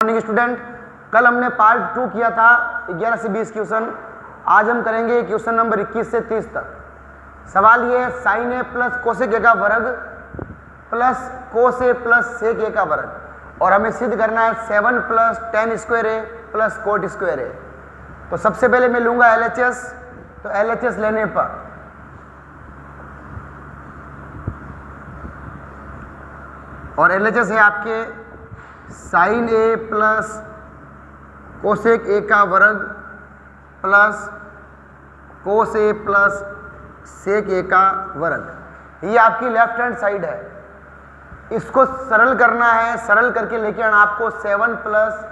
Morning student, कल हमने part 2 किया था 11 से 20 क्वेश्चन। आज हम करेंगे क्वेश्चन नंबर 21 से 30 तक। सवाल ये है sine A plus cosec A का वर्ग प्लस कोस ए प्लस सेक ए का वर्ग, और हमें सिद्ध करना है 7 plus ten square A plus coat square ए। तो सबसे पहले मैं लूंगा LHS। तो LHS लेने पर और LHS है आपके sine A plus cosec A का वर्ग प्लस कोस ए प्लस सेक ए का वर्ग। ये आपकी लेफ्ट हैंड साइड है। इसको सरल करना है, सरल करके लेके आना आपको 7 plus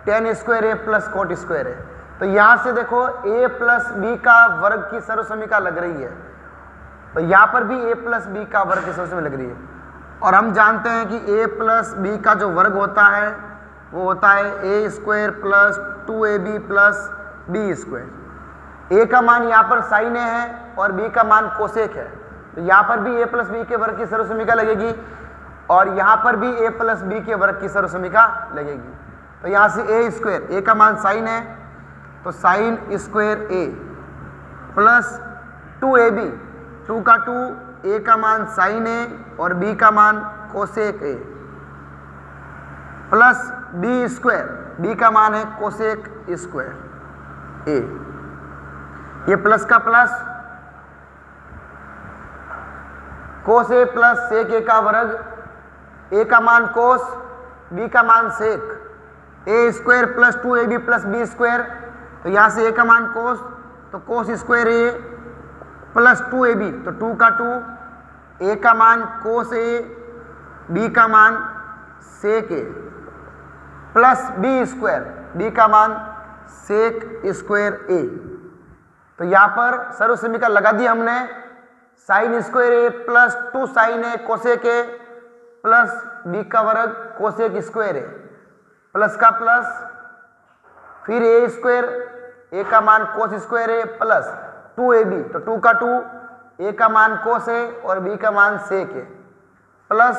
ten square A plus coat square ए। तो यहाँ से देखो a प्लस बी का वर्ग की सर्वसमीका लग रही है, तो यहाँ पर भी a प्लस बी का वर्ग की सर्वसमीका लग रही है। और हम जानते हैं कि a प्लस बी का जो वर्ग होता है वो होता है a square plus 2ab plus B square. a का मान यहाँ पर साइन ए है और b का मान कोसेक है, तो यहाँ पर भी a प्लस बी के वर्ग की सर्वसमीका लगेगी और यहाँ पर भी a प्लस बी के वर्ग की सर्वसमीका लगेगी। तो यहाँ से a स्क्वायर, a का मान साइन है तो sine square a plus 2ab, 2 का 2, a का मान साइन ए और b का मान cosec A plus b square, b का मान है कोसेक स्क्वायर ए। ये प्लस का प्लस कोस ए प्लस सेक ए का वर्ग, a का मान कोस, b का मान सेक, a square plus 2ab plus b square. तो यहाँ से a का मान कोस, तो cos square a plus 2ab, तो 2 का 2, a का मान कोस ए, b का मान सेक ए प्लस b स्क्वायर, b का मान सेक स्क्वायर ए। तो यहाँ पर सर्वसमीका लगा दी हमने, sine square A plus 2 sine A cosec A plus b का वर्ग कोसेक स्क्वायर ए प्लस का प्लस, फिर a स्क्वायर, a का मान कोस स्क्वायर ए प्लस 2ab, तो 2 का 2, a का मान कोस ए और b का मान सेक ए प्लस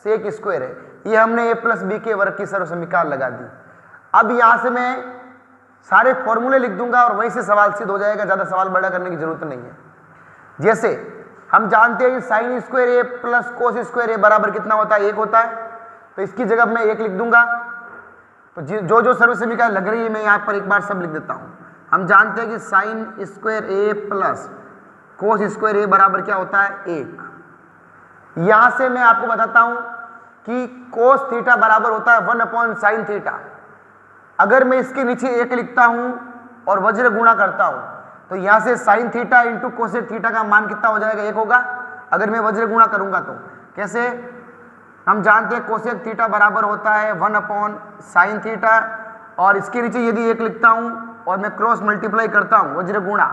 सेक स्क्वायर है। ये हमने a प्लस बी के वर्ग की सर्वसमीका लगा दी। अब यहाँ से मैं सारे फॉर्मूले लिख दूंगा और वहीं से सवाल सिद्ध हो जाएगा, ज़्यादा सवाल बड़ा करने की जरूरत नहीं है। जैसे हम जानते हैं कि sign square A plus cos square ए बराबर कितना होता है, 1 होता है। तो इसकी जगह मैं 1 लिख दूंगा। तो जो जो सर्वसमीका लग रही है मैं यहाँ पर एक बार सब लिख देता हूँ। हम जानते हैं कि sign square A plus cos square ए बराबर क्या होता है, 1। यहाँ से मैं आपको बताता हूँ कि कोस थीटा बराबर होता है 1 अपॉन साइन थीटा। अगर मैं इसके नीचे 1 लिखता हूँ और वज्र गुणा करता हूँ तो यहाँ से sine theta into cosec theta का मान कितना हो जाएगा, 1 होगा। अगर मैं वज्र गुणा करूँगा तो कैसे, हम जानते हैं कोसेक थीटा बराबर होता है 1 अपॉन साइन थीटा, और इसके नीचे यदि 1 लिखता हूँ और मैं क्रॉस मल्टीप्लाई करता हूँ वज्र गुणा,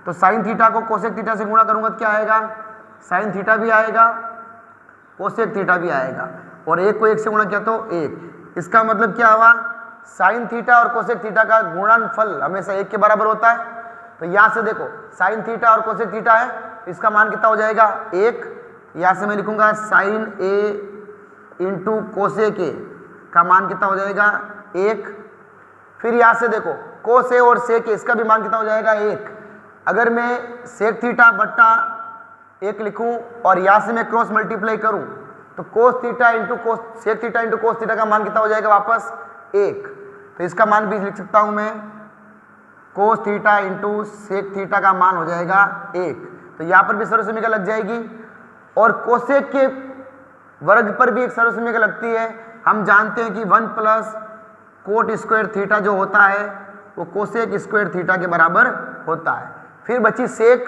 तो साइन थीटा को कोसेक थीटा से गुणा करूँगा तो क्या आएगा, साइन थीटा भी आएगा कोसेक थीटा भी आएगा, और 1 को 1 से गुणा किया तो 1। इसका मतलब क्या हुआ, साइन थीटा और कोसेक थीटा का गुणनफल हमेशा 1 के बराबर होता है। तो यहाँ से देखो साइन थीटा और कोसेक थीटा है, तो इसका मान कितना हो जाएगा, 1। यहाँ से मैं लिखूंगा sine A into cosec A का मान कितना हो जाएगा, 1। फिर यहाँ से देखो कोस ए और सेक ए, इसका भी मान कितना हो जाएगा, 1। अगर मैं सेक थीटा बट्टा 1 लिखूं और यहाँ से मैं क्रॉस मल्टीप्लाई करूं तो cos theta into cos, sec theta into cos theta का मान कितना हो जाएगा, वापस 1। तो इसका मान भी लिख सकता हूं मैं, cos theta into sec theta का मान हो जाएगा 1। तो यहाँ पर भी सर्वसमीका लग जाएगी। और कोसेक के वर्ग पर भी एक सर्वसमीका लगती है। हम जानते हैं कि 1 प्लस कोट स्क्वायर थीटा जो होता है वो कोसेक स्क्वायर थीटा के बराबर होता है। फिर बची सेक,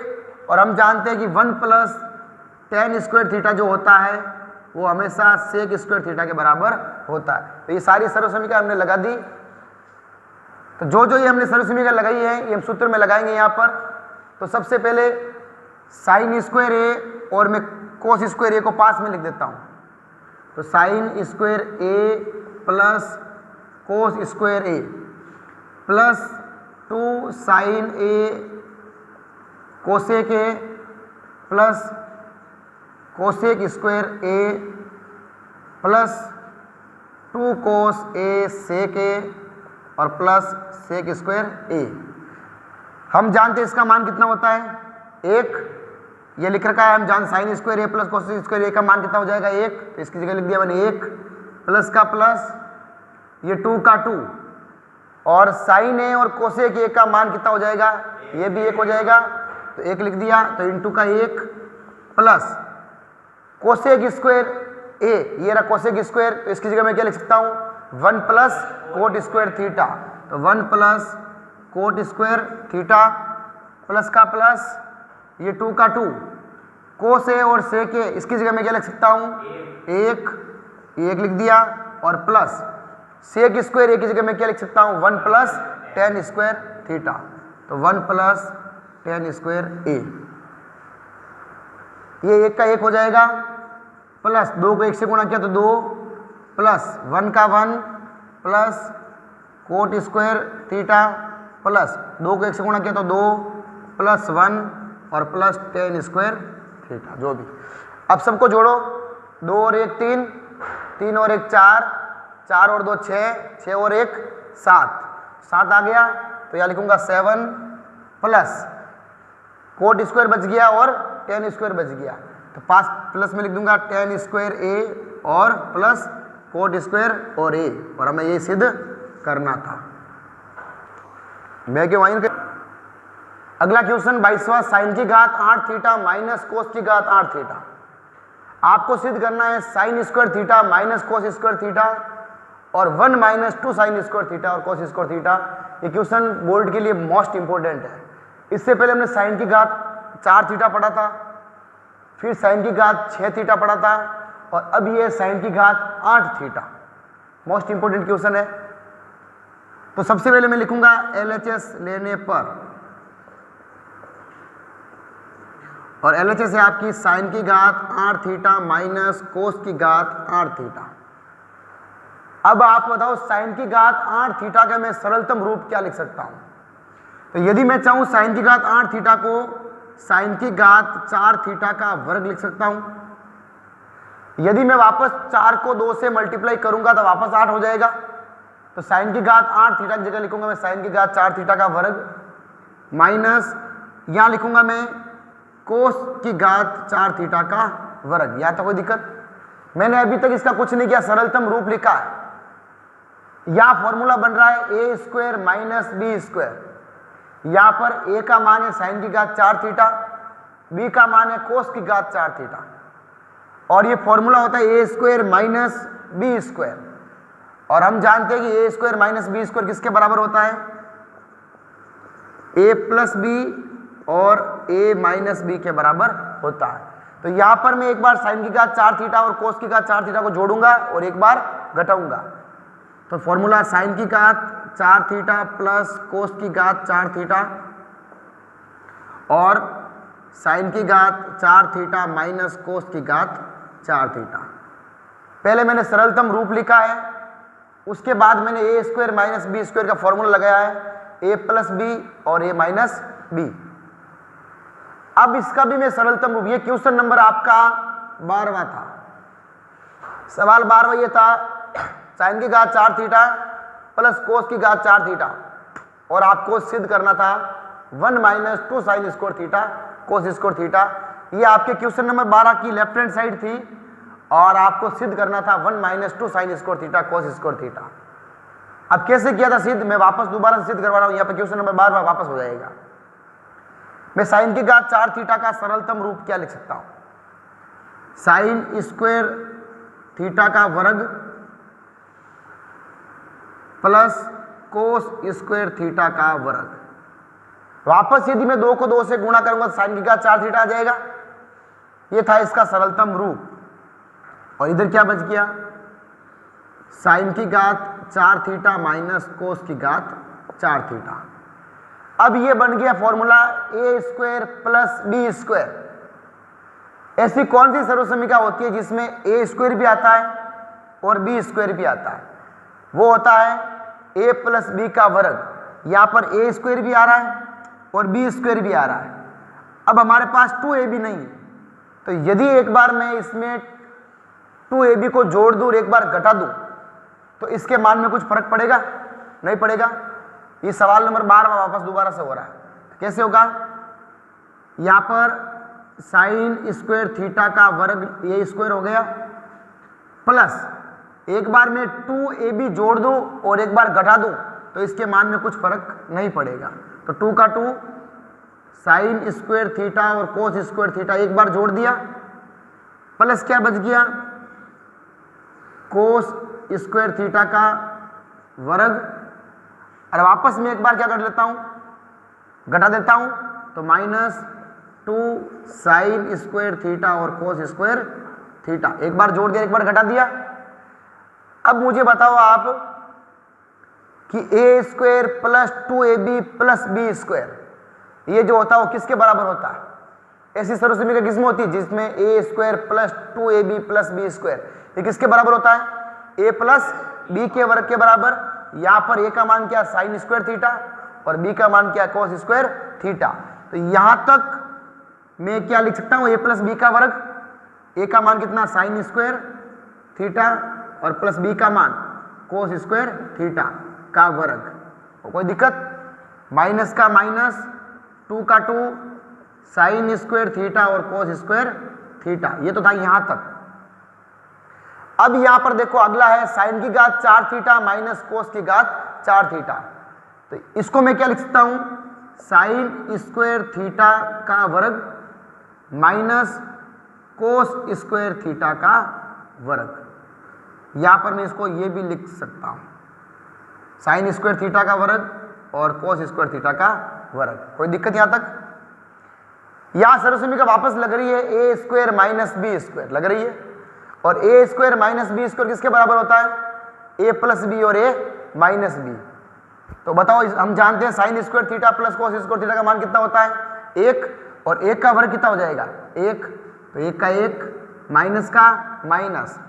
और हम जानते हैं कि 1 प्लस टेन स्क्वायर थीटा जो होता है वो हमेशा सेक स्क्वायर थीटा के बराबर होता है। तो ये सारी सर्वसमीका हमने लगा दी। तो जो जो ये हमने सर्वसमीका लगाई है ये हम सूत्र में लगाएंगे यहाँ पर। तो सबसे पहले साइन स्क्वायर ए और मैं कोस स्क्वायर ए को पास में लिख देता हूँ। तो sine square A plus cos square A plus 2 sine A cosec A plus cosec square A plus 2 cos A sec A और प्लस सेक स्क्वायर ए। हम जानते हैं इसका मान कितना होता है, 1। ये लिख रखा है, हम जान sign square A plus cos square ए का मान कितना हो जाएगा, 1। तो इसकी जगह लिख दिया मैंने 1 प्लस का प्लस ये 2 का 2 और साइन ए और कोसेक ए का मान कितना हो जाएगा, ये भी 1 हो जाएगा। तो 1 लिख दिया, तो इंटू का 1 प्लस कोसेक स्क्वायर ए, ये रहा कोसेक स्क्वायर। तो इसकी जगह मैं क्या लिख सकता हूँ, 1 प्लस कोट स्क्वायर थीटा। तो 1 plus coat square theta plus का प्लस ये 2 का 2 कोस ए और सेक ए, इसकी जगह मैं क्या लिख सकता हूँ, 1 लिख दिया और प्लस सेक स्क्वायर ए की जगह मैं क्या लिख सकता हूँ, 1 प्लस टेन स्क्वायर थीटा। तो 1 प्लस टेन स्क्वायर ए, ये 1 का 1 हो जाएगा प्लस 2 को 1 से गुणा किया तो 2 प्लस 1 का 1 plus coat square theta plus 2 को 1 से गुणा किया तो 2 प्लस 1 और प्लस टेन स्क्वायर थीटा, जो भी। अब सबको जोड़ो, 2 और 1 3, 3 और 1 4, 4 और 2 6, 6 और 1 7, 7 आ गया। तो यहाँ लिखूंगा 7 प्लस कोट स्क्वायर बच गया और टेन स्क्वायर बच गया। तो 5 प्लस में लिख दूंगा टेन स्क्वायर ए और प्लस कोट स्क्वायर और ए, और हमें ये सिद्ध करना था। मैं क्यों वाइन अगला क्वेश्चन 22वां, साइन की घात 8 थीटा माइनस कोस की घात 8 थीटा। आपको सिद्ध करना है sine square theta minus cos square theta और 1 माइनस 2 साइन स्क्वायर थीटा और कोस स्क्वायर थीटा। ये क्वेश्चन बोर्ड के लिए मोस्ट इंपॉर्टेंट है। इससे पहले हमने साइन की घात 4 थीटा पढ़ा था, फिर साइन की घात 6 थीटा पढ़ा था और अब ये साइन की घात 8 थीटा। मोस्ट इंपॉर्टेंट क्वेश्चन है। तो सबसे पहले मैं लिखूंगा LHS लेने पर, और LHS है आपकी साइन की घात 8 थीटा माइनस कोस की घात 8 थीटा। अब आप बताओ साइन की घात 8 थीटा का मैं सरलतम रूप क्या लिख सकता हूं। तो यदि मैं चाहूं साइन की घात 8 थीटा को साइन की घात 4 थीटा का वर्ग लिख सकता हूं। यदि मैं वापस 4 को 2 से मल्टीप्लाई करूंगा तो वापस 8 हो जाएगा। तो साइन की घात 8 थीटा की जगह लिखूंगा मैं साइन की घात 4 थीटा का वर्ग माइनस यहां लिखूंगा मैं कोस की घात 4 थीटा का वर्ग। या तो कोई दिक्कत, मैंने अभी तक इसका कुछ नहीं किया, सरलतम रूप लिखा है। यहां फॉर्मूला बन रहा है ए स्क्वायर माइनस बी स्क्वायर। यहां पर ए का मान है साइन की घात 4 थीटा, बी का मान है कोस की घात 4 थीटा, और ये फॉर्मूला होता है ए स्क्वायर माइनस बी स्क्वायर। और हम जानते हैं कि ए स्क्वायर माइनस बी स्क्वायर किसके बराबर होता है, ए प्लस बी और a माइनस बी के बराबर होता है। तो यहां पर मैं एक बार साइन की घात 4 थीटा और कोस की घात 4 थीटा को जोड़ूंगा और एक बार घटाऊंगा। तो फॉर्मूला साइन की घात 4 थीटा प्लस कोस की घात 4 थीटा और साइन की घात 4 थीटा माइनस कोस की घात 4 थीटा। पहले मैंने सरलतम रूप लिखा है, उसके बाद मैंने ए स्क्वायर माइनस बी स्क्वायर का फॉर्मूला लगाया है, ए प्लस बी और ए माइनस बी। अब इसका भी मैं सरलतम रूप, ये क्वेश्चन नंबर आपका 12वां था। सवाल 12वां ये था साइन की घात 4 थीटा प्लस कोस की घात 4 थीटा और आपको सिद्ध करना था 1 minus 2 sign square theta cos square theta. ये आपके क्वेश्चन नंबर 12 की लेफ्ट हैंड साइड थी और आपको सिद्ध करना था 1 minus 2 sign square theta cos square theta. अब कैसे किया था सिद्ध, मैं वापस दोबारा सिद्ध करवा रहा हूं। यहाँ पे क्वेश्चन नंबर 12 वापस हो जाएगा। मैं साइन की घात 4 थीटा का सरलतम रूप क्या लिख सकता हूं, साइन स्क्वायर थीटा का वर्ग प्लस कोस स्क्वायर थीटा का वर्ग। वापस यदि मैं 2 को 2 से गुणा करूंगा तो साइन की घात 4 थीटा आ जाएगा। ये था इसका सरलतम रूप। और इधर क्या बच गया, साइन की घात 4 थीटा माइनस कोस की घात 4 थीटा। अब ये बन गया फॉर्मूला ए स्क्वायर प्लस बी स्क्वायर। ऐसी कौन सी सर्वसमीका होती है जिसमें ए स्क्वायर भी आता है और बी स्क्वायर भी आता है, वो होता है ए प्लस बी का वर्ग। यहाँ पर ए स्क्वायर भी आ रहा है और बी स्क्वायर भी आ रहा है। अब हमारे पास 2ab नहीं है, तो यदि एक बार मैं इसमें 2ab को जोड़ दूं और एक बार घटा दूं तो इसके मान में कुछ फर्क पड़ेगा? नहीं पड़ेगा। ये सवाल नंबर 12 वापस दोबारा से हो रहा है। कैसे होगा? यहाँ पर साइन स्क्वायर थीटा का वर्ग ये स्क्वायर हो गया, प्लस एक बार मैं 2ab जोड़ दूं और एक बार घटा दूं तो इसके मान में कुछ फर्क नहीं पड़ेगा। तो 2 का 2 साइन स्क्वायर थीटा और कोस स्क्वायर थीटा एक बार जोड़ दिया, प्लस क्या बच गया? कोस स्क्वायर थीटा का वर्ग। और वापस में एक बार क्या कर लेता हूं? घटा देता हूं, तो -2 साइन स्क्वायर थीटा और कोस स्क्वायर थीटा। एक बार जोड़ दिया, एक बार घटा दिया। अब मुझे बताओ आप कि a square plus 2ab plus B square ये जो होता है वो किसके बराबर होता है? ऐसी सर्वसम्मति का किसमें होती है जिसमें a square plus 2ab plus B square ये किसके बराबर होता है? a प्लस b के वर्ग के बराबर। यहाँ पर a का मान क्या? साइन स्क्वायर थीटा, और b का मान क्या? कोस स्क्वायर थीटा। तो यहां तक मैं क्या लिख सकता हूं? a प्लस बी का वर्ग। a का मान कितना? साइन स्क्वायर थीटा और प्लस b का मान कोस स्क्वायर थीटा का वर्ग। कोई दिक्कत? माइनस का माइनस, 2 का 2 साइन स्क्वायर थीटा और कोस स्क्वायर थीटा। ये तो था यहां तक। अब यहां पर देखो अगला है साइन की घात 4 थीटा माइनस कोस की घात 4 थीटा। तो इसको मैं क्या लिख सकता हूं? साइन स्क्वायर थीटा का वर्ग माइनस कोस स्क्वायर थीटा का वर्ग। यहां पर मैं इसको ये भी लिख सकता हूं, साइन स्क्वायर थीटा का वर्ग और कोस स्क्वायर थीटा का वर्ग। कोई दिक्कत यहां तक? यहां सर्वसम्मति का वापस लग रही है a square minus B square लग रही है, और a square minus B square किसके बराबर होता है? a प्लस बी और a माइनस बी। तो बताओ, हम जानते हैं sine square theta plus cos square theta का मान कितना होता है? 1, और 1 का वर्ग कितना हो जाएगा? 1। तो 1 का 1 माइनस का माइनस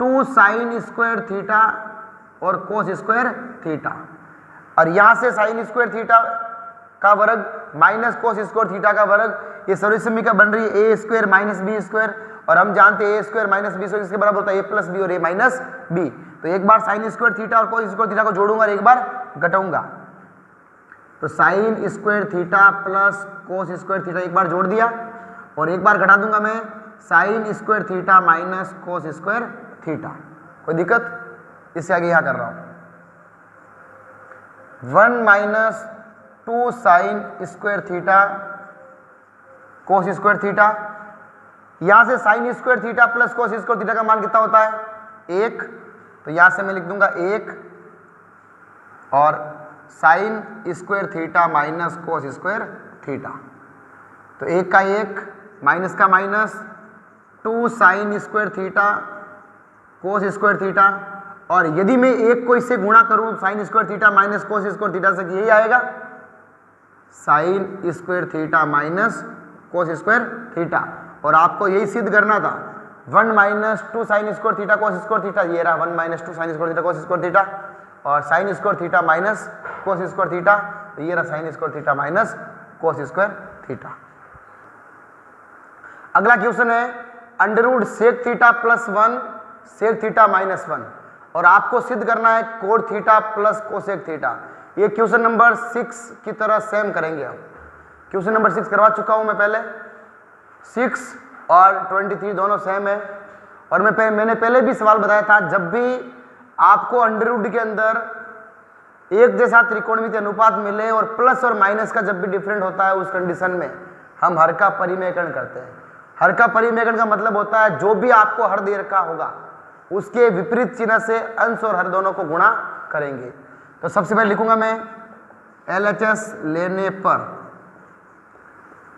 2 साइन स्क्वायर थीटा और कोस स्क्वायर थीटा, और यहां से साइन स्क्वायर थीटा का वर्ग माइनस कोस स्क्वायर थीटा का वर्ग। ये सर्वसम्मति का बन रही है a square minus B square, और हम जानते हैं a square minus B square किसके बराबर होता है? a प्लस बी और a माइनस बी। तो एक बार साइन स्क्वायर थीटा और कोस स्क्वायर थीटा को जोड़ूंगा और एक बार घटाऊंगा। तो sine square theta plus cos square theta एक बार जोड़ दिया और एक बार घटा दूंगा मैं sign square theta minus cos square theta. कोई दिक्कत? इससे आगे यहां कर रहा हूं 1 minus 2 sign square theta cos square theta. यहां से sign square theta plus cos square theta का मान कितना होता है? 1। तो यहां से मैं लिख दूंगा 1 और sine square theta minus cos square theta. तो 1 का 1 माइनस का minus 2 sign square theta cos square theta, और यदि मैं 1 को इससे गुणा करूं sign square theta minus cos square theta से, यही आएगा sine square theta minus cos square theta. और आपको यही सिद्ध करना था 1 minus 2 sign square theta cos square theta, ये रहा 1 minus 2 sign square theta cos square theta, और sine square theta minus cos square theta, तो ये रहा sine square theta minus cos square theta. अगला क्वेश्चन है under root sec theta plus 1 sec theta minus 1, और आपको सिद्ध करना है cot theta plus cosec theta. ये क्वेश्चन नंबर 6 की तरह सेम करेंगे हम। क्वेश्चन नंबर 6 करवा चुका हूं मैं पहले, 6 और 23 दोनों सेम है। और मैंने पहले भी सवाल बताया था, जब भी आपको अंडर रूट के अंदर एक जैसा त्रिकोणमितीय अनुपात मिले और प्लस और माइनस का जब भी डिफरेंट होता है, उस कंडीशन में हम हर का परिमेयकरण करते हैं। हर का परिमेयकरण का मतलब होता है जो भी आपको हर दे रखा होगा उसके विपरीत चिन्ह से अंश और हर दोनों को गुणा करेंगे। तो सबसे पहले लिखूंगा मैं LHS लेने पर,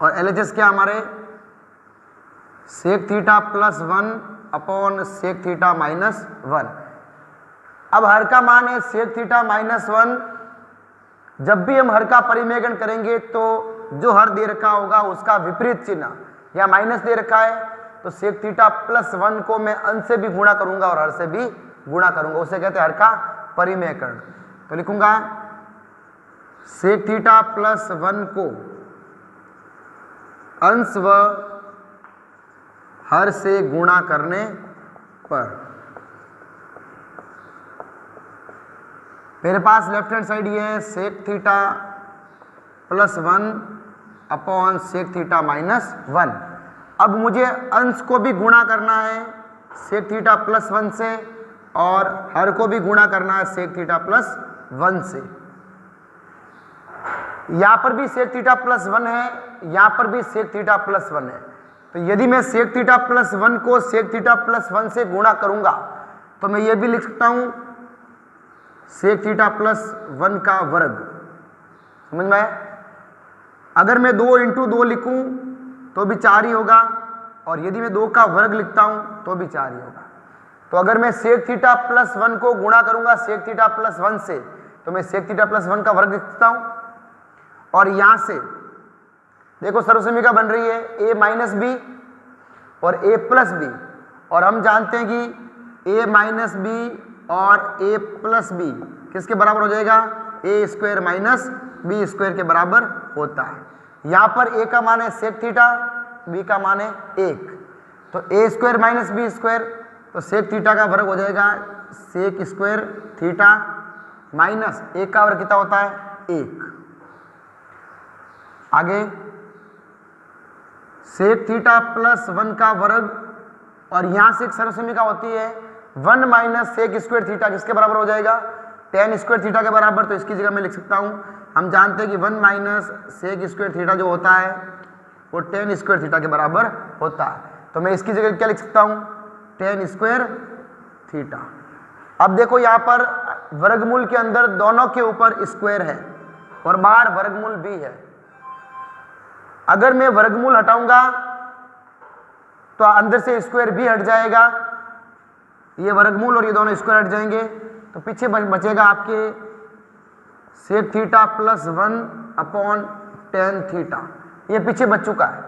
और LHS क्या हमारे sec theta plus 1 upon sec theta minus 1। अब हर का मान है सेक थीटा माइनस 1। जब भी हम हर का परिमेयकरण करेंगे तो जो हर दे रखा होगा उसका विपरीत चिन्ह, या माइनस दे रखा है तो सेक थीटा प्लस 1 को मैं अंश से भी गुणा करूंगा और हर से भी गुणा करूंगा, उसे कहते हैं हर का परिमेयकरण। तो लिखूंगा सेक थीटा प्लस 1 को अंश व हर से गुणा करने पर मेरे पास लेफ्ट हैंड साइड ये है sec theta plus 1 upon sec theta minus 1। अब मुझे अंश को भी गुणा करना है सेक थीटा प्लस 1 से और हर को भी गुणा करना है सेक थीटा प्लस 1 से। यहां पर भी सेक थीटा प्लस 1 है, यहां पर भी सेक थीटा प्लस 1 है। तो यदि मैं सेक थीटा प्लस 1 को सेक थीटा प्लस 1 से गुणा करूंगा तो मैं ये भी लिख सकता हूं सेक थीटा प्लस 1 का वर्ग। समझ में आया? अगर मैं 2 इंटू 2 लिखूं तो भी 4 ही होगा, और यदि मैं 2 का वर्ग लिखता हूं तो भी 4 ही होगा। तो अगर मैं सेक थीटा प्लस 1 को गुणा करूंगा सेक थीटा प्लस 1 से तो मैं सेक थीटा प्लस 1 का वर्ग लिख सकता हूं। और यहां से देखो सर्वसमीका बन रही है a माइनस बी और a प्लस बी, और हम जानते हैं कि a माइनस बी और a प्लस बी किसके बराबर हो जाएगा? a square minus B square के बराबर होता है। यहाँ पर a का मान है सेक थीटा, b का मान है 1, तो a square minus B square, तो सेक थीटा का वर्ग हो जाएगा सेक स्क्वायर थीटा माइनस 1 का वर्ग कितना होता है? 1। आगे सेक थीटा प्लस 1 का वर्ग, और यहां से एक सर्वसमीका होती है 1 माइनस सेक स्क्वायर थीटा किसके बराबर हो जाएगा? tan स्क्वायर थीटा के बराबर। तो इसकी जगह मैं लिख सकता हूं, हम जानते हैं कि 1 माइनस सेक स्क्वायर थीटा जो होता है वो tan स्क्वायर थीटा के बराबर होता है। तो मैं इसकी जगह क्या लिख सकता हूं? tan square theta. अब देखो यहां पर वर्गमूल के अंदर दोनों के ऊपर स्क्वायर है और बाहर वर्गमूल भी है। अगर मैं वर्गमूल हटाऊंगा तो अंदर से स्क्वायर भी हट जाएगा, ये वर्गमूल और ये दोनों स्क्वायर हट जाएंगे, तो पीछे बचेगा आपके sec theta plus 1 upon tan theta, ये पीछे बच चुका है।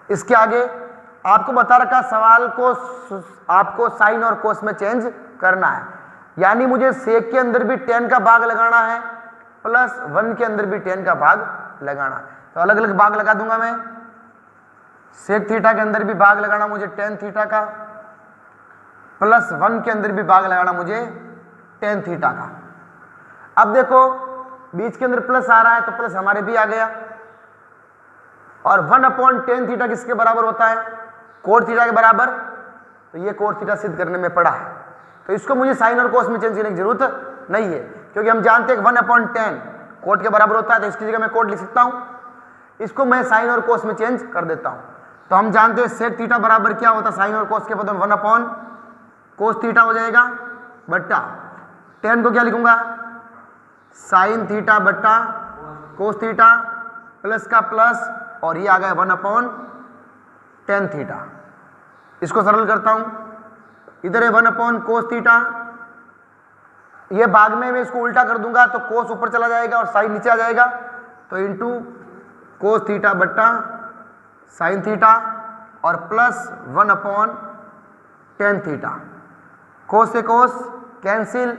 इसके आगे आपको बता रखा सवाल को आपको साइन और कोस में चेंज करना है, यानी मुझे सेक के अंदर भी tan का भाग लगाना है प्लस 1 के अंदर भी tan का भाग लगाना है। तो अलग अलग भाग लगा दूंगा मैं। सेक थीटा के अंदर भी भाग लगाना मुझे tan थीटा का, प्लस 1 के अंदर भी भाग लगाना मुझे tan थीटा का। अब देखो बीच के अंदर प्लस आ रहा है तो प्लस हमारे भी आ गया, और 1 अपॉन tan थीटा किसके बराबर होता है? कोट थीटा के बराबर। तो ये कोट थीटा सिद्ध करने में पड़ा है, तो इसको मुझे साइन और कोस में चेंज करने की जरूरत नहीं है, क्योंकि हम जानते हैं कि 1 अपॉन tan कोट के बराबर होता है, तो इसकी जगह मैं कोट लिख सकता हूं। इसको मैं साइन और कोस में चेंज कर देता हूं। तो हम जानते हैं सेक थीटा बराबर क्या होता है? साइन और कोस के बदले 1 अपॉन कोस थीटा हो जाएगा, बट्टा tan को क्या लिखूंगा? साइन थीटा बट्टा कोस थीटा, प्लस का प्लस, और ये आ गया 1 अपॉन tan थीटा। इसको सरल करता हूं, इधर है 1 अपॉन कोस थीटा, ये भाग में मैं इसको उल्टा कर दूंगा तो कोस ऊपर चला जाएगा और साइन नीचे आ जाएगा, तो इंटू कोस थीटा बट्टा साइन थीटा और प्लस 1 अपॉन tan थीटा। कोस से कोस कैंसिल,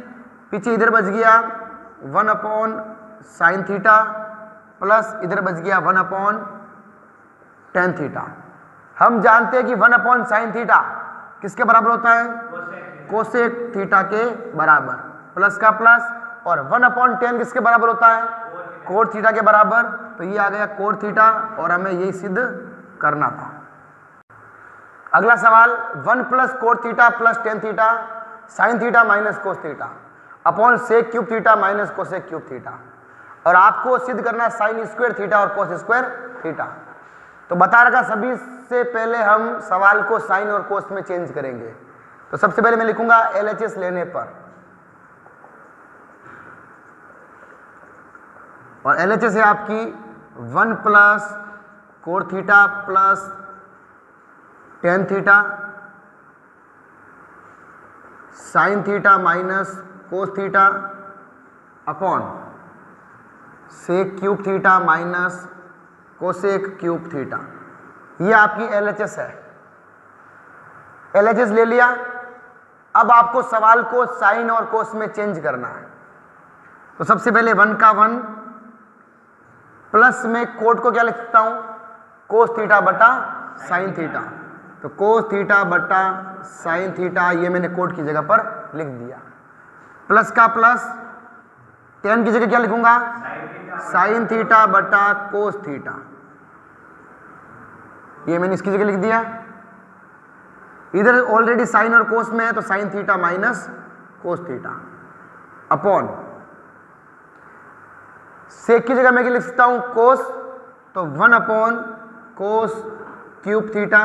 पीछे इधर बच गया 1 अपॉन साइन थीटा प्लस इधर बच गया 1 अपॉन tan थीटा। हम जानते हैं कि 1 अपॉन साइन थीटा किसके बराबर होता है? कोसेक थीटा के बराबर, प्लस का प्लस, और 1 अपॉन tan किसके बराबर होता है? कोट थीटा के बराबर। तो ये आ गया कोट थीटा, और हमें यही सिद्ध करना था। अगला सवाल 1 plus cot theta plus tan theta sine theta minus cos theta upon sec cube theta minus cosec cube theta, और आपको सिद्ध करना साइन स्क्वायर थीटा और कोस स्क्वायर थीटा। तो बता रखा सभी से पहले हम सवाल को साइन और कोस में चेंज करेंगे। तो सबसे पहले मैं लिखूंगा LHS लेने पर, और LHS है आपकी 1 plus cot theta plus tan theta sine theta minus cos theta upon sec cube theta minus cosec cube theta. ये आपकी LHS है। LHS ले लिया। अब आपको सवाल को साइन और कोस में चेंज करना है। तो सबसे पहले 1 का 1 प्लस में कोट को क्या लिख सकता हूं? कोस थीटा बटा साइन थीटा। तो कोस थीटा बटा साइन थीटा, ये मैंने कोट की जगह पर लिख दिया। प्लस का प्लस टेन की जगह क्या लिखूंगा, साइन थीटा बटा कोस थीटा। ये मैंने इसकी जगह लिख दिया। इधर ऑलरेडी साइन और कोस में है तो sine theta minus cos theta upon sec की जगह मैं क्या लिख सकता हूं, कोस, तो 1 upon cos cube theta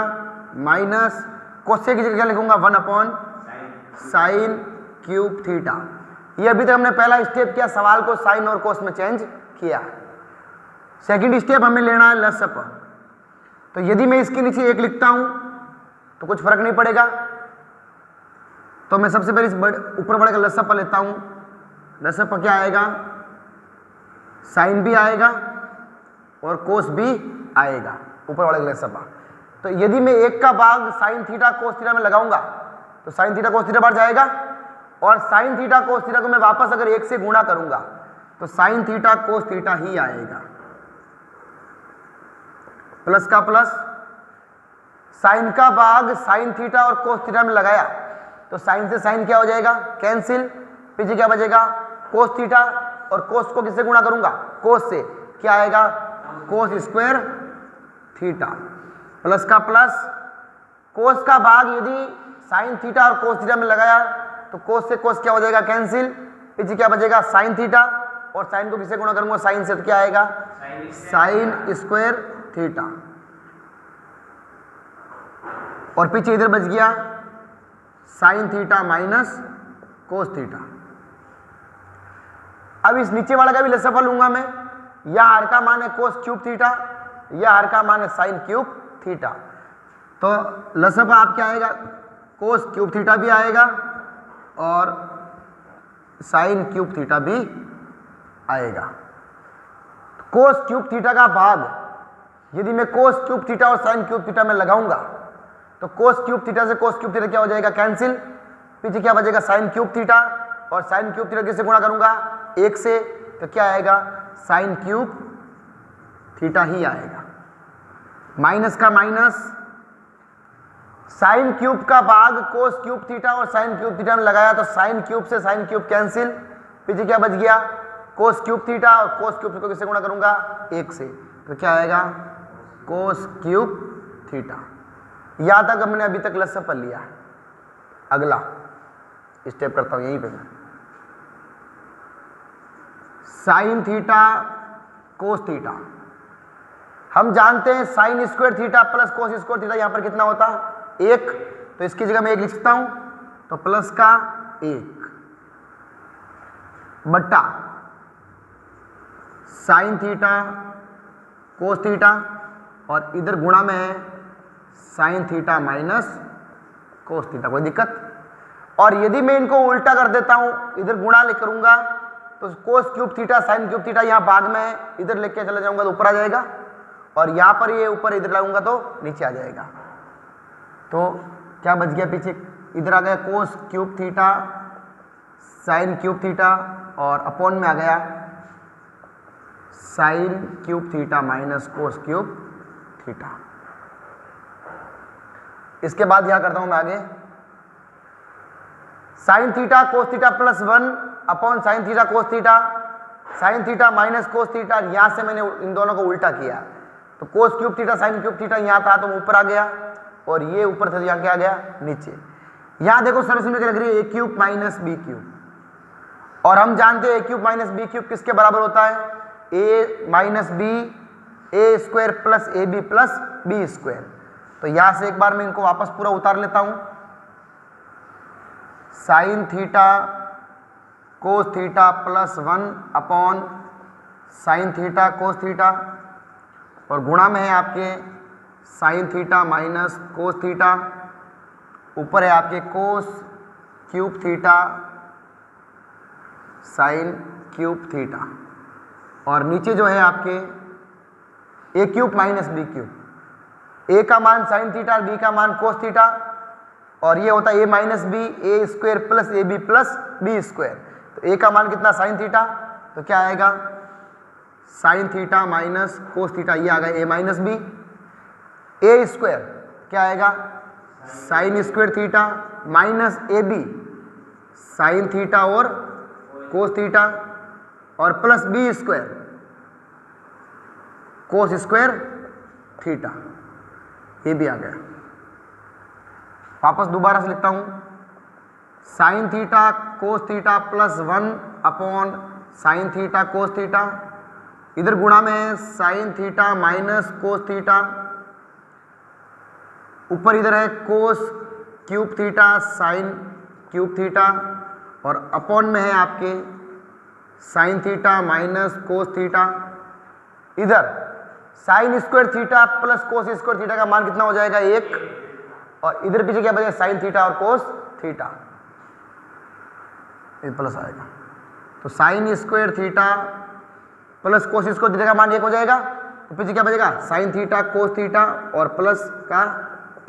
minus cosec की जगह क्या लिखूंगा, 1 अपॉन साइन क्यूब थीटा। ये अभी तक हमने पहला स्टेप किया, सवाल को साइन और कोस में चेंज किया। सेकंड स्टेप हमें लेना है लसअप। तो यदि मैं इसके नीचे 1 लिखता हूं तो कुछ फर्क नहीं पड़ेगा, तो मैं सबसे पहले इस ऊपर वाले का लसअप लेता हूं। लसअप क्या आएगा, साइन भी आएगा और कोस भी आएगा, ऊपर वाले का लसअप। तो यदि मैं 1 का भाग साइन थीटा कोस थीटा में लगाऊंगा तो साइन थीटा कोस थीटा बाहर जाएगा, और साइन थीटा कोस थीटा को मैं वापस अगर 1 से गुणा करूंगा तो साइन थीटा कोस थीटा ही आएगा। प्लस का प्लस, साइन का भाग साइन थीटा और कोस थीटा में लगाया तो साइन से साइन क्या हो जाएगा, कैंसिल, पीछे क्या बचेगा, कोस थीटा, और कोस को किससे गुणा करूंगा, कोस से, क्या आएगा, कोस स्क्वायर थीटा। प्लस का प्लस, कोस का भाग यदि साइन थीटा और कोस थीटा में लगाया तो कोस से कोस क्या हो जाएगा, कैंसिल, पीछे क्या बचेगा, साइन थीटा, और साइन को किससे गुणा करूंगा, साइन से, तो क्या आएगा, साइन स्क्वायर थीटा, और पीछे इधर बच गया sign theta minus cos theta. अब इस नीचे वाला का भी लसअप लूंगा मैं। यह आर का मान है कोस क्यूब थीटा, यह आर का मान है साइन क्यूब थीटा। तो लसअप आप क्या आएगा, कोस क्यूब थीटा भी आएगा और साइन क्यूब थीटा भी आएगा। कोस क्यूब थीटा का भाग यदि मैं कोस क्यूब थीटा और साइन क्यूब थीटा में लगाऊंगा तो कोस क्यूब थीटा से कोस क्यूब थीटा क्या हो जाएगा, कैंसिल, पीछे क्या बचेगा, साइन क्यूब थीटा, और साइन क्यूब थीटा किससे गुणा करूंगा, 1 से, तो क्या आएगा, साइन क्यूब थीटा ही आएगा। माइनस का माइनस, साइन क्यूब का भाग कोस क्यूब थीटा और साइन क्यूब थीटा में लगाया तो साइन क्यूब से साइन क्यूब कैंसिल, पीछे क्या बच गया, कोस क्यूब थीटा, और कोस क्यूब को किससे गुणा करूंगा, 1 से, तो क्या आएगा, कोस क्यूब थीटा। यहां तक हमने अभी तक लसअप लिया। अगला स्टेप करता हूं यहीं पे मैं, साइन थीटा कोस थीटा। हम जानते हैं sine square theta plus cos square theta, यहां पर कितना होता है, 1, तो इसकी जगह मैं 1 लिख सकता हूं, तो प्लस का 1 बट्टा साइन थीटा कोस थीटा, और इधर गुणा में है sine theta minus cos theta. कोई दिक्कत? और यदि मैं इनको उल्टा कर देता हूं, इधर गुणा ले करूंगा तो cos cube theta sine cube theta यहाँ भाग में है, इधर लेके चले जाऊंगा तो ऊपर आ जाएगा, और यहाँ पर ये ऊपर इधर लगाऊंगा तो नीचे आ जाएगा। तो क्या बच गया पीछे, इधर आ गया cos cube theta sine cube theta, और अपॉन में आ गया sign cube theta minus cos cube theta. इसके बाद यहां करता हूं मैं आगे, sign theta cos theta plus 1 upon sine theta cos theta, sine theta minus cos theta, यहां से मैंने इन दोनों को उल्टा किया तो cos cube theta sine cube theta यहां था तो ऊपर आ गया, और ये ऊपर था यहां क्या आ गया, नीचे। यहां देखो सरस में क्या लग रही है, A cube minus B cube, और हम जानते हैं A cube minus B cube किसके बराबर होता है, A minus B A square plus A B plus B square. तो यहां से एक बार मैं इनको वापस पूरा उतार लेता हूं, sine theta cos theta plus 1 upon sine theta cos theta, और गुणा में है आपके sine theta minus cos theta, ऊपर है आपके cos cube theta sine cube theta, और नीचे जो है आपके ए क्यूब माइनस बी क्यूब, ए का मान साइन थीटा और बी का मान कोस थीटा, और ये होता है A minus B A square plus A B plus B square. तो ए का मान कितना, साइन थीटा, तो क्या आएगा sine theta minus cos theta, ये आ गया A minus B, A square क्या आएगा sine square theta minus A B sine theta और कोस थीटा, और plus B square cos square theta, ये भी आ गया। वापस दोबारा से लिखता हूं, sine theta cos theta plus 1 upon sine theta cos theta, इधर गुणा में है sine theta minus cos theta, ऊपर इधर है cos cube theta sine cube theta, और अपॉन में है आपके sine theta minus cos theta. इधर sine square theta plus cos square theta का मान कितना हो जाएगा 1, और इधर पीछे क्या बचेगा साइन थीटा और कोस थीटा, ये प्लस आएगा। तो sine square theta plus cos square theta का मान 1 हो जाएगा, तो पीछे क्या बचेगा साइन थीटा कोस थीटा और प्लस का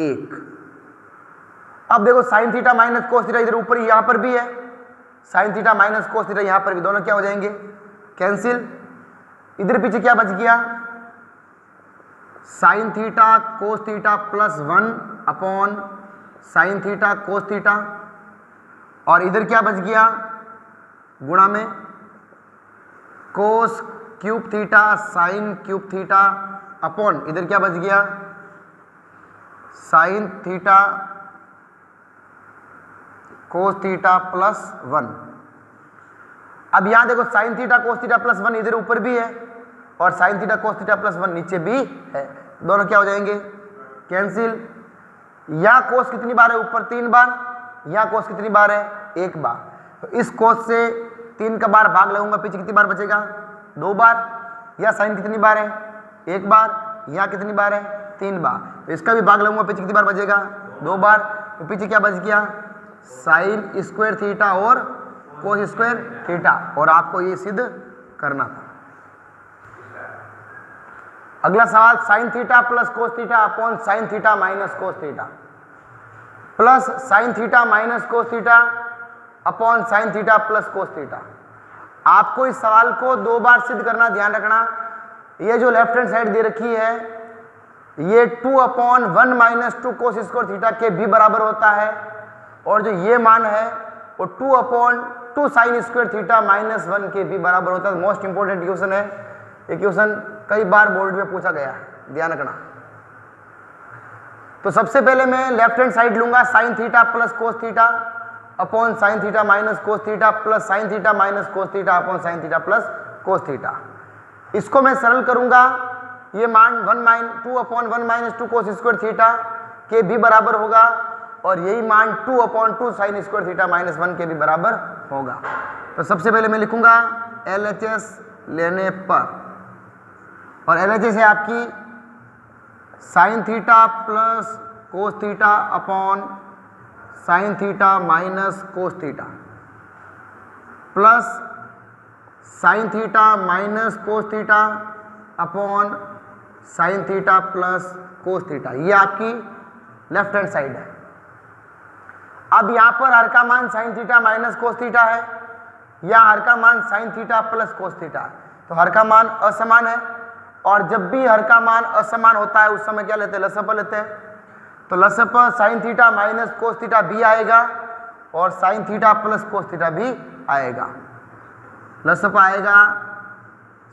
1। अब देखो sign theta minus cos theta इधर ऊपर यहां पर भी है, sine theta minus cos theta यहां पर भी, दोनों क्या हो जाएंगे कैंसिल। इधर पीछे क्या बच गया sign theta cos theta plus 1 upon sine theta cos theta, और इधर क्या बच गया गुणा में cos cube theta sine cube theta upon इधर क्या बच गया sign theta cos theta plus 1। अब यहां देखो sign theta cos theta plus 1 इधर ऊपर भी है और sine theta cos theta plus 1 नीचे भी है, दोनों क्या हो जाएंगे कैंसिल। यहां कोस कितनी बार है ऊपर 3 बार, यहां कोस कितनी बार है 1 बार, तो इस कोस से 3 का बार भाग लगूंगा, पीछे कितनी बार बचेगा 2 बार। यह साइन कितनी बार है 1 बार, यहां कितनी बार है 3 बार, तो इसका भी भाग लगूंगा, पीछे कितनी बार बचेगा 2 बार, तो पीछे क्या बच गया साइन स्क्वायर थीटा और कोस स्क्वायर थीटा, और आपको ये सिद्ध करना था। अगला सवाल sign theta plus cos theta upon sine theta minus cos theta, plus sine theta minus cos theta upon sine theta plus cos theta. आपको इस सवाल को 2 बार सिद्ध करना, ध्यान रखना। ये जो लेफ्ट हैंड साइड दे रखी है ये 2 अपॉन 1 माइनस 2 कोस स्क्वायर थीटा के भी बराबर होता है, और जो ये मान है वो 2 upon 2 sign square theta minus 1 के भी बराबर होता है। मोस्ट इंपोर्टेंट क्वेश्चन है, ये क्वेश्चन कई बार बोर्ड में पूछा गया है, ध्यान रखना। तो सबसे पहले मैं लेफ्ट हैंड साइड लूंगा sign theta plus cos theta upon sine theta minus cos theta plus sine theta minus cos theta upon sine theta plus cos theta. इसको मैं सरल करूंगा, ये मान 2 अपॉन 1 माइनस 2 कोस स्क्वायर थीटा के भी बराबर होगा, और यही मान 2 upon 2 sign square theta minus 1 के भी बराबर होगा। तो सबसे पहले मैं लिखूंगा LHS लेने पर, और LHS है आपकी sign theta plus cos theta upon sine theta minus cos theta plus sine theta minus cos theta upon sine theta plus cos theta, ये आपकी लेफ्ट हैंड साइड है। अब यहां पर हर का मान sine theta minus cos theta है, या हर का मान sine theta plus cos theta है, तो हर का मान असमान है, और जब भी हर का मान असमान होता है उस समय क्या लेते हैं लसअ लेते हैं। तो लसअ sine theta minus cos theta भी आएगा और sine theta plus cos theta भी आएगा। लसअ आएगा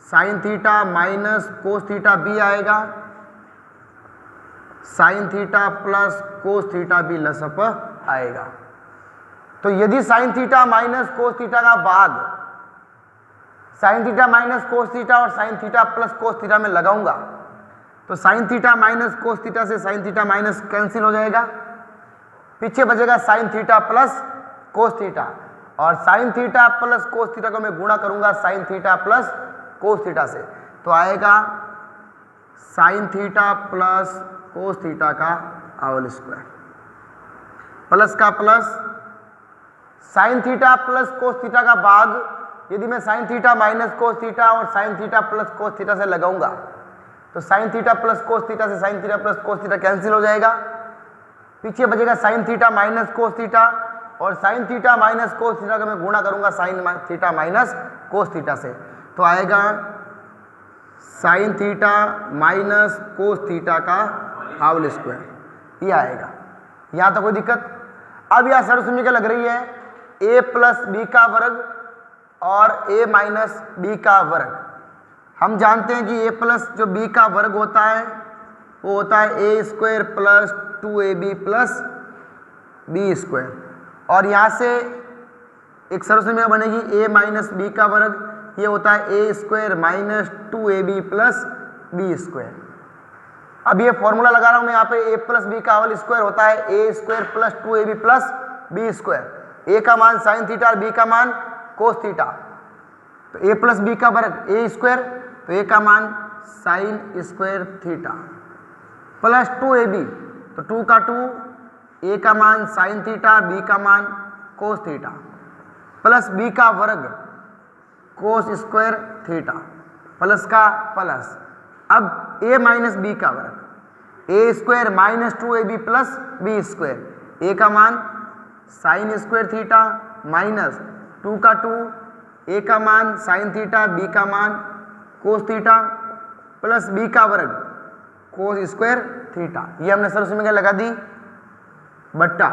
sine theta minus cos theta भी आएगा, sine theta plus cos theta भी लसअ आएगा। तो यदि sine theta minus cos theta का भाग sine theta minus cos theta और sine theta plus cos theta में लगाऊंगा, तो sine theta minus cos theta से साइन थीटा माइनस कैंसिल हो जाएगा, पीछे बचेगा sine theta plus cos theta, और sine theta plus cos theta को मैं गुणा करूंगा sine theta plus cos theta से, तो आएगा sine theta plus cos theta का होल स्क्वायर, प्लस का plus sine theta plus cos theta का भाग यदि मैं sine theta minus cos theta और sine theta plus cos theta से लगाऊंगा, तो sine theta plus cos theta से sine theta plus cos theta cancel हो जाएगा, पीछे बचेगा sine theta minus cos theta, और sine theta minus cos theta का मैं गुणा करूंगा sine theta minus cos theta से, तो आएगा sine theta minus cos theta का होल स्क्वायर, ये आएगा। यहां तो कोई दिक्कत। अब यह सरल समीकरण लग रही है a प्लस बी का वर्ग और a माइनस बी का वर्ग। हम जानते हैं कि a प्लस जो b का वर्ग होता है वो होता है a square plus 2ab plus B square, और यहाँ से एक सरल समीकरण बनेगी a माइनस बी का वर्ग, ये होता है a square minus 2ab plus B square. अब ये फॉर्मूला लगा रहा हूँ मैं यहाँ पे, a प्लस बी का होल स्क्वायर होता है a square plus 2ab plus B square. a का मान साइन थीटा और b का मान कोस थीटा, तो a प्लस बी का वर्ग a स्क्वायर, तो a का मान sign square theta plus 2ab, तो 2 का 2, a का मान साइन थीटा, b का मान कोस थीटा, प्लस b का वर्ग कोस स्क्वायर थीटा, प्लस का प्लस। अब a माइनस बी का वर्ग a square minus 2ab plus B square, a का मान साइन स्क्वायर थीटा माइनस 2 का 2, a का मान साइन थीटा, b का मान कोस थीटा, प्लस b का वर्ग कोस स्क्वायर थीटा। ये हमने सरल समीकरण लगा दी, बट्टा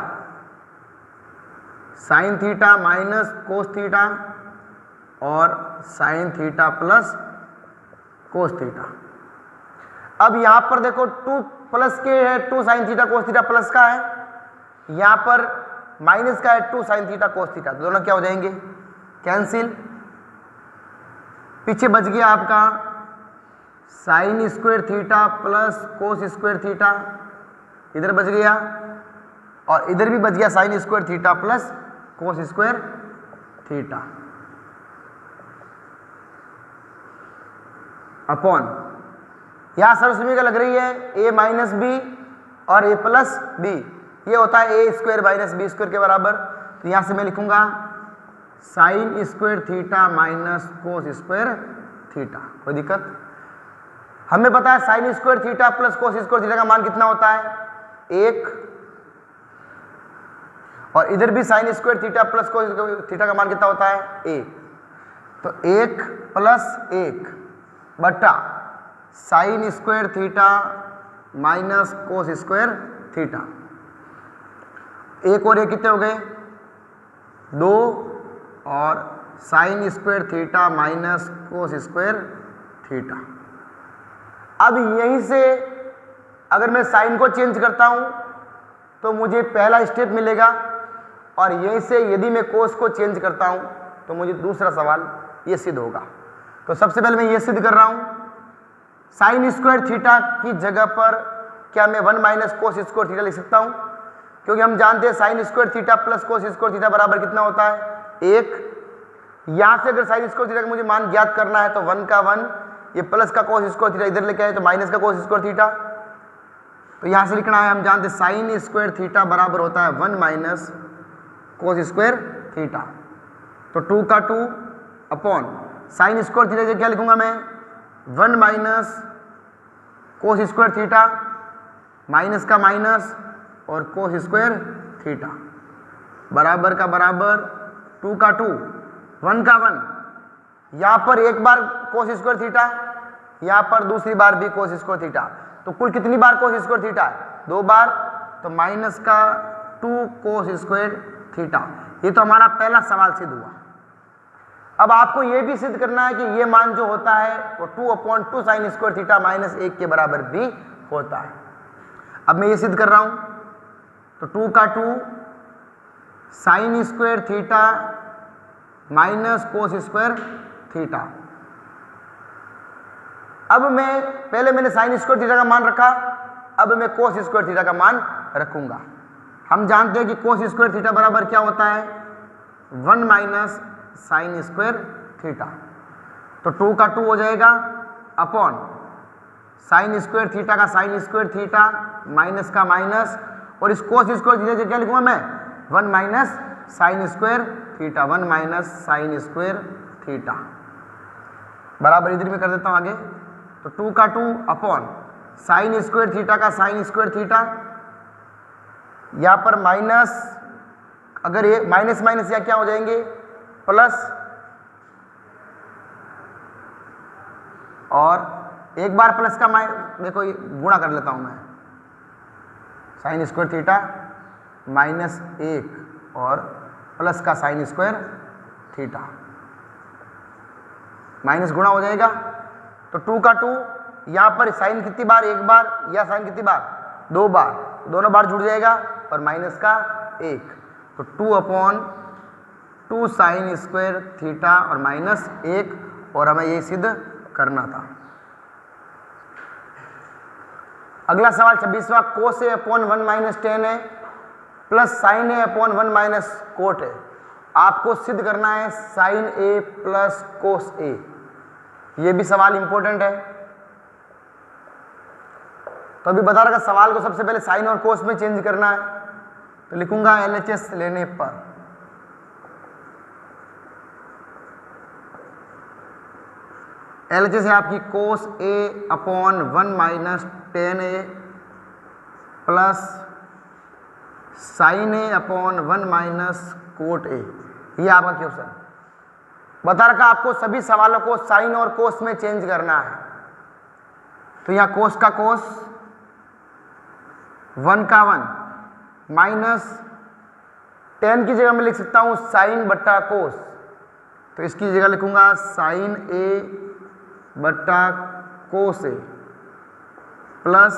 sine theta minus cos theta और sine theta plus cos theta. अब यहां पर देखो 2 प्लस के है 2 sine theta cos theta plus का है, यहां पर माइनस का है 2 साइन थीटा कोस थीटा, दोनों क्या हो जाएंगे कैंसिल। पीछे बच गया आपका sine square theta plus cos square theta, इधर बच गया, और इधर भी बच गया sine square theta plus cos square theta upon, यहां सरल समीकरण लग रही है a माइनस बी और a प्लस बी, ये होता है a square minus B square के बराबर। तो यहां से मैं लिखूंगा sine square theta minus cos square theta. कोई दिक्कत? हमें पता है sine square theta plus cos square theta का मान कितना होता है 1, और इधर भी sign square theta plus cos square theta का मान कितना होता है 1, तो 1 प्लस 1 बट्टा sign square theta minus cos square theta. 1 और 1 कितने हो गए 2, और sine square theta minus cos square theta. अब यहीं से अगर मैं साइन को चेंज करता हूं तो मुझे पहला स्टेप मिलेगा, और यहीं से यदि मैं कोस को चेंज करता हूं तो मुझे दूसरा सवाल ये सिद्ध होगा। तो सबसे पहले मैं ये सिद्ध कर रहा हूं, साइन स्क्वायर थीटा की जगह पर क्या मैं 1 माइनस कोस स्क्वायर थीटा लिख सकता हूं, क्योंकि हम जानते हैं sine square theta plus cos square theta बराबर कितना होता है 1। यहां से अगर साइन स्क्वायर थीटा का मुझे मान ज्ञात करना है तो 1 का 1, ये प्लस का कोस स्क्वायर थीटा इधर लेके आए तो माइनस का कोस स्क्वायर थीटा, तो यहां से लिखना है, हम जानते हैं साइन स्क्वायर थीटा बराबर होता है 1 माइनस कोस स्क्वायर थीटा, तो 2 का 2 अपॉन साइन स्क्वायर थीटा क्या लिखूंगा मैं 1 minus cos square theta, minus का माइनस और कोस स्क्वायर थीटा, बराबर का बराबर 2 का 2, 1 का 1, यहां पर एक बार कोस स्क्वायर थीटा, यहां पर दूसरी बार भी कोस स्क्वायर थीटा, तो कुल कितनी बार कोस स्क्वायर थीटा है 2 बार, तो माइनस का 2 कोस स्क्वायर थीटा। ये तो हमारा पहला सवाल सिद्ध हुआ। अब आपको यह भी सिद्ध करना है कि ये मान जो होता है वो 2/2 साइन स्क्वायर थीटा माइनस 1 के बराबर भी होता है। अब मैं ये सिद्ध कर रहा हूं, तो 2 का 2 sign square theta minus cos square theta. अब मैं पहले मैंने साइन स्क्वायर थीटा का मान रखा, अब मैं कोस स्क्वायर थीटा का मान रखूंगा। हम जानते हैं कि कोस स्क्वायर थीटा बराबर क्या होता है 1 माइनस साइन स्क्वायर थीटा, तो 2 का 2 हो जाएगा अपॉन साइन स्क्वायर थीटा का साइन स्क्वायर थीटा माइनस का माइनस, और इस कोस स्क्वायर थीटा क्या लिखूंगा मैं 1 minus sign square theta, 1 minus sign square theta, बराबर इधर में कर देता हूं आगे, तो 2 का 2 अपॉन साइन स्क्वायर थीटा का साइन स्क्वायर थीटा, यहां पर माइनस, अगर ये माइनस माइनस या क्या हो जाएंगे प्लस, और एक बार प्लस का देखो ये गुणा कर लेता हूं मैं, साइन स्क्वायर थीटा माइनस 1 और प्लस का साइन स्क्वायर थीटा, माइनस गुणा हो जाएगा, तो 2 का 2, यहाँ पर साइन कितनी बार, एक बार, या साइन कितनी बार, 2 बार, दोनों बार जुड़ जाएगा, और माइनस का 1, तो 2/2 साइन स्क्वायर थीटा और माइनस 1, और हमें ये सिद्ध करना था। अगला सवाल 26वां, cos A upon 1 minus tan A plus sine A upon 1 minus cot A. आपको सिद्ध करना है साइन ए प्लस कोस ए। ये भी सवाल इंपॉर्टेंट है, तो अभी बता रहा सवाल को सबसे पहले साइन और कोस में चेंज करना है, तो लिखूंगा LHS लेने पर LHS है आपकी cos A upon 1 minus tan A plus sine A upon 1 minus cot A. ये आपका क्वेश्चन बता रखा, आपको सभी सवालों को साइन और कोस में चेंज करना है। तो यहाँ कोस का कोस, 1 का 1 माइनस टेन की जगह मैं लिख सकता हूँ साइन बट्टा कोस, तो इसकी जगह लिखूंगा साइन ए बट्टा कोस ए प्लस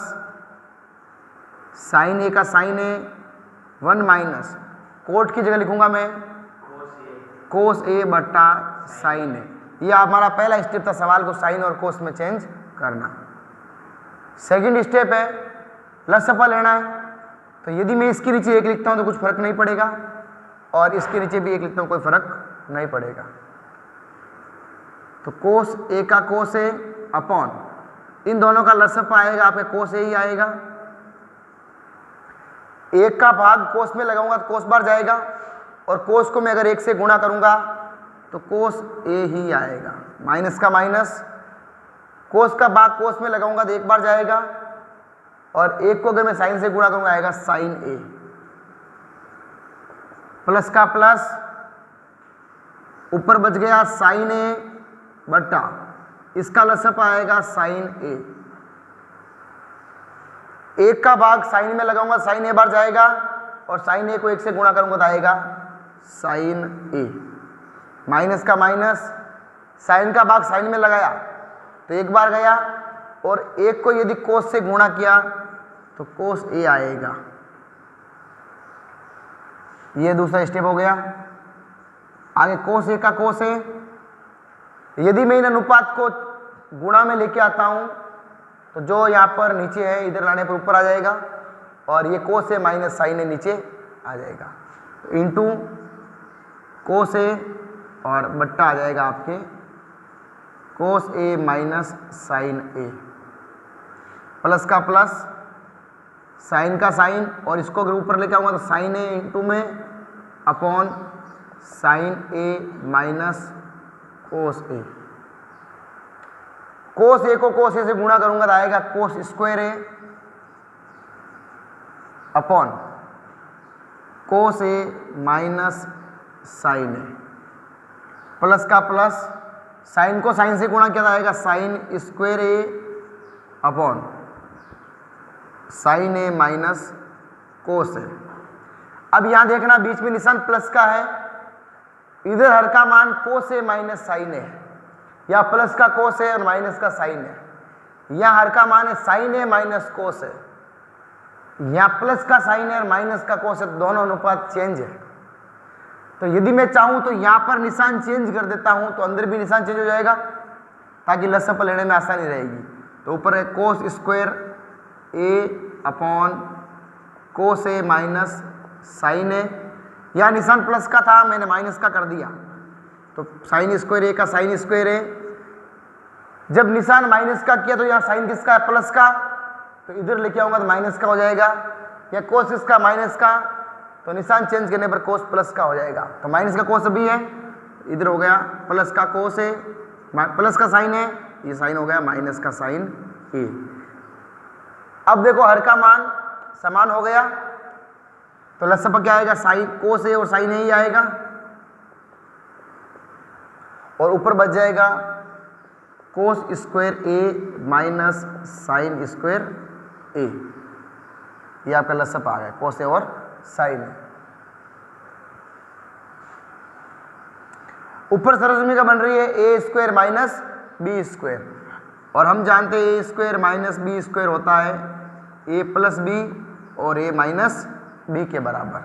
साइन ए का साइन ए 1 माइनस कोट की जगह लिखूंगा मैं कोस ए बट्टा साइन ए। ये हमारा पहला स्टेप था, सवाल को साइन और कोस में चेंज करना। सेकंड स्टेप है लसफा लेना है, तो यदि मैं इसके नीचे 1 लिखता हूं तो कुछ फर्क नहीं पड़ेगा, और इसके नीचे भी 1 लिखता हूं कोई फर्क नहीं पड़ेगा। तो कोस ए का कोस ए अपॉन इन दोनों का लसफा आएगा आपके कोस ए ही आएगा। 1 का भाग कोस में लगाऊंगा तो कोस बार जाएगा, और कोस को मैं अगर 1 से गुणा करूंगा तो कोस ए ही आएगा। माइनस का माइनस, कोस का भाग कोस में लगाऊंगा तो 1 बार जाएगा, और 1 को अगर मैं साइन से गुणा करूंगा आएगा साइन ए। प्लस का प्लस, ऊपर बच गया साइन ए बट्टा इसका लसफा आएगा साइन ए। 1 का भाग साइन में लगाऊंगा साइन ए बार जाएगा, और साइन ए को 1 से गुणा करूंगा तो आएगा साइन ए। माइनस का माइनस, साइन का भाग साइन में लगाया तो 1 बार गया, और 1 को यदि कोस से गुणा किया तो कोस ए आएगा। ये दूसरा स्टेप हो गया। आगे कोस ए का कोस ए, यदि मैं इन अनुपात को गुणा में लेके आता हूं तो जो यहाँ पर नीचे है इधर लाने पर ऊपर आ जाएगा, और ये कोस ए माइनस साइन ए नीचे आ जाएगा, इंटू कोस ए और बट्टा आ जाएगा आपके कोस ए माइनस साइन ए। प्लस का प्लस, साइन का साइन, और इसको अगर ऊपर लेके आऊँगा तो साइन ए इंटू में अपॉन साइन ए माइनस कोस ए। कोस ए को कोस ए से गुणा करूंगा तो आएगा कोस square A upon cos A minus sign A. Plus का प्लस, साइन को साइन से गुणा किया तो आएगा साइन स्क्वायर ए अपॉन साइन ए माइनस कोस ए। अब यहां देखना बीच में निशान प्लस का है, इधर हर का मान कोस ए माइनस साइन ए, या प्लस का कोस है और माइनस का साइन है। यहाँ हर का मान है साइन है माइनस कोस है, यहाँ प्लस का साइन है और माइनस का कोस है, दोनों अनुपात चेंज है। तो यदि मैं चाहूँ तो यहाँ पर निशान चेंज कर देता हूँ तो अंदर भी निशान चेंज हो जाएगा, ताकि लसफा लेने में आसानी रहेगी। तो ऊपर है कोस स्क्वायर ए अपॉन कोस ए माइनस साइन ए, यहाँ निशान प्लस का था मैंने माइनस का कर दिया, तो साइन स्क्वायर ए का साइन स्क्वायर ए। जब निशान माइनस का किया तो यहाँ साइन किसका है, प्लस का, तो इधर लेके आऊंगा तो माइनस का हो जाएगा, या कोस इसका माइनस का, तो निशान चेंज करने पर कोस प्लस का हो जाएगा। तो माइनस का कोस अभी है, इधर हो गया प्लस का कोस है, प्लस का साइन है, ये साइन हो गया माइनस का साइन ए। अब देखो हर का मान समान हो गया, तो लसफा क्या आएगा, साइन कोस ए और साइन ए ही आएगा, और ऊपर बच जाएगा कोस स्क्वायर ए माइनस साइन स्क्वायर ए। ये आपका लसफा आ गया कोस ए और साइन ए। ऊपर सर्वसमीकरण बन रही है ए स्क्वायर माइनस बी स्क्वायर, और हम जानते हैं ए स्क्वायर माइनस बी स्क्वायर होता है ए प्लस बी और ए माइनस बी के बराबर।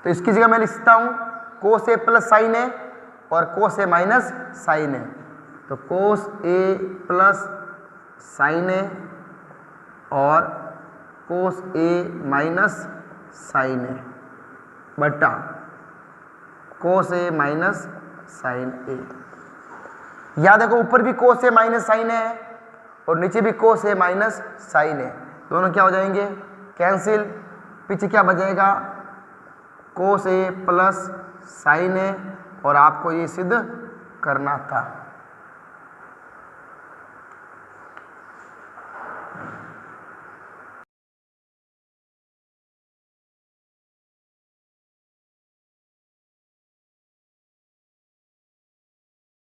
तो इसकी जगह मैं लिखता हूँ कोस ए प्लस साइन ए और कोस ए माइनस साइन ए। तो कोस ए प्लस साइन ए और कोस ए माइनस साइन ए बटा कोस ए माइनस साइन ए। याद देखो ऊपर भी कोस ए माइनस साइन ए है और नीचे भी कोस ए माइनस साइन ए, दोनों क्या हो जाएंगे कैंसिल। पीछे क्या बचेगा कोस ए प्लस साइन ए, और आपको ये सिद्ध करना था।